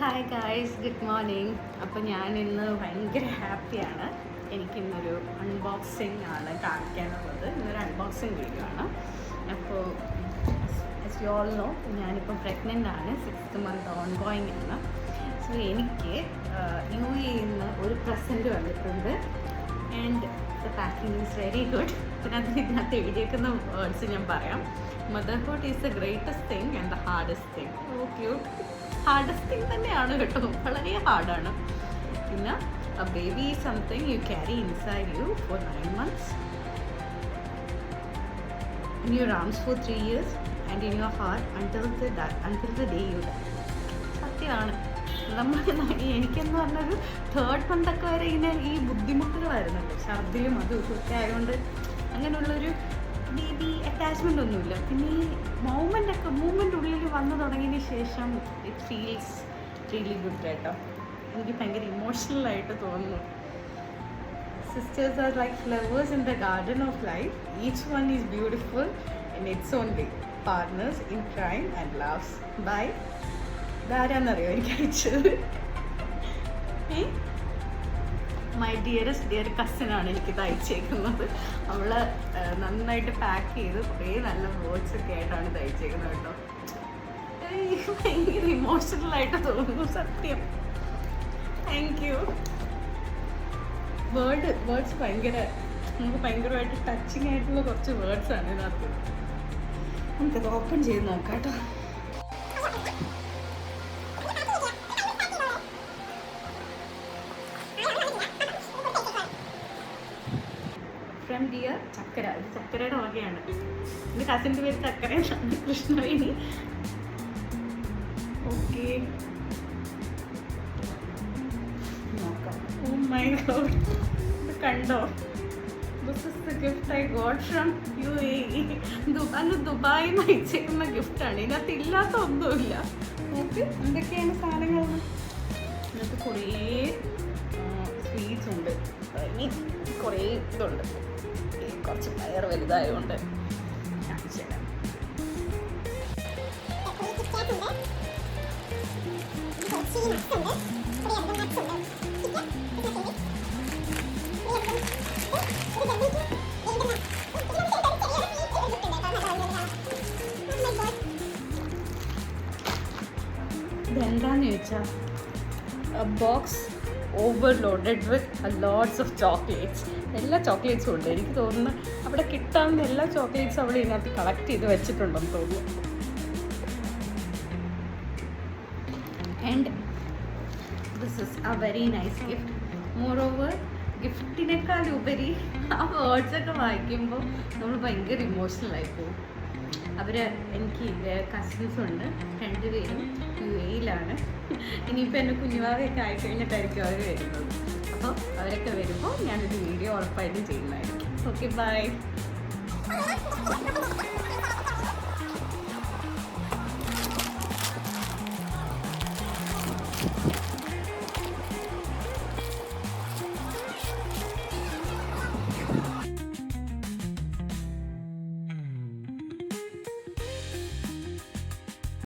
Hi guys, good morning. അപ്പോൾ ഞാൻ ഇന്ന് ഭയങ്കര ഹാപ്പിയാണ്. എനിക്കിന്നൊരു അൺബോക്സിങ് ആണ് കാണിക്കാനുള്ളത്. ഇന്നൊരു അൺബോക്സിങ് വീഡിയോ ആണ്. അപ്പോൾ ആസ് യു ഓൾ നോ, ഞാനിപ്പോൾ പ്രഗ്നൻ്റ് ആണ്. 6th month ഓൺ ഗോയിങ് ആണ്. സോ എനിക്ക് UAE നിന്ന് ഒരു പ്രസൻറ്റ് വന്നിട്ടുണ്ട്. And the packing is very good. പിന്നെ ഇതിനകത്ത് എഴുതിയേക്കുന്ന വേർഡ്സ് ഞാൻ പറയാം. Motherhood is the greatest thing and the hardest thing. Oh cute. Hardest thing തന്നെയാണ് കേട്ടോ, വളരെ ഹാർഡാണ്. പിന്നെ a baby is something you carry inside you for 9 months, in your arms for 3 years, and in your heart until the day you die. സത്യമാണ്. എനിക്കെന്ന് പറഞ്ഞൊരു 3rd month ഒക്കെ വരെ ഇങ്ങനെ ഈ ബുദ്ധിമുട്ടുകളായിരുന്നല്ലോ, ഛർദിലും അതും ഒക്കെ ആയതുകൊണ്ട് അങ്ങനെയുള്ളൊരു ബേബി അറ്റാച്ച്മെൻ്റ് ഒന്നുമില്ല. പിന്നെ ഈ മൂവ്മെൻ്റ് ഉള്ളിൽ വന്നു തുടങ്ങിയതിന് ശേഷം ഇറ്റ് ഫീൽസ് റിയലി ഗുഡ് കേട്ടോ. എനിക്ക് ഭയങ്കര ഇമോഷണലായിട്ട് തോന്നുന്നു. Sisters are like flowers in the garden of life. Each one is beautiful in its own way. Partners in crime and loves. Bye. ഇതാരാന്നറിയോ എനിക്ക് അയച്ചത്? മൈ ഡിയർ കസിനാണ് എനിക്കിത് അയച്ചേക്കുന്നത്. അവൾ നന്നായിട്ട് പാക്ക് ചെയ്ത് കുറേ നല്ല വേർഡ്സ് ഒക്കെ ആയിട്ടാണ് ഇത് അയച്ചേക്കുന്നത് കേട്ടോ. ഭയങ്കര ഇമോഷണലായിട്ട് തോന്നുന്നു, സത്യം. Thank you. വേർഡ്സ് നമുക്ക് ഭയങ്കരമായിട്ട് ടച്ചിങ് ആയിട്ടുള്ള കുറച്ച് വേർഡ്സാണ് ഇതിനകത്ത്. നമുക്കത് ഓപ്പൺ ചെയ്ത് നോക്കാം കേട്ടോ. ഫ്രം ഡിയർ ചക്കര. ഇത് ചക്കരയുടെ വകയാണ്. എൻ്റെ കസിൻ്റെ പേര് ചക്കര എന്നാണ്, കൃഷ്ണവേണി. ഓക്കെ, നോക്കാം. ഓ മൈ ഗോഡ്, ഇത് കണ്ടോ? This is the gift I got from UAE. അങ്ങ് ദുബായിൽ നിന്ന് അയച്ചേക്കുന്ന ഗിഫ്റ്റാണ്. ഇതിനകത്ത് ഇല്ലാത്ത ഒന്നുമില്ല. നോക്ക് എന്തൊക്കെയാണ് സാധനങ്ങൾ. ഇതിനകത്ത് കുറേ സ്വീറ്റ്സ് ഉണ്ട്, ഇനി കുറേ ഇതുണ്ട്. കുറച്ച് പയർ വലുതായതുകൊണ്ട് കാണിച്ചു തരാം. ഇതെന്താന്ന് ചോദിച്ചാൽ box overloaded with lots of chocolates. എല്ലാ ചോക്ലേറ്റ്സും ഉണ്ട്. എനിക്ക് തോന്നുന്നു അവിടെ കിട്ടാവുന്ന എല്ലാ ചോക്ലേറ്റ്സും അവിടെ ഇതിനകത്ത് കളക്ട് ചെയ്ത് വെച്ചിട്ടുണ്ടെന്ന് തോന്നുന്നു. And this is a very nice gift. Moreover ഗിഫ്റ്റിനേക്കാൾ ഉപരി ആ വേർഡ്സൊക്കെ വായിക്കുമ്പോൾ നമ്മൾ ഭയങ്കര ഇമോഷണലായി പോകും. എനിക്ക് കസിൻസുണ്ട്, 2 പേരും UAE-ലാണ്. ഇനിയിപ്പോൾ എൻ്റെ കുഞ്ഞുവാവയൊക്കെ ആയിക്കഴിഞ്ഞിട്ടായിരിക്കും അവർ വരുന്നത്. അപ്പോൾ അവരൊക്കെ വരുമ്പോൾ ഞാനൊരു വീഡിയോ ഉറപ്പായിട്ടും ചെയ്യുന്നതായിരിക്കും. Okay, by.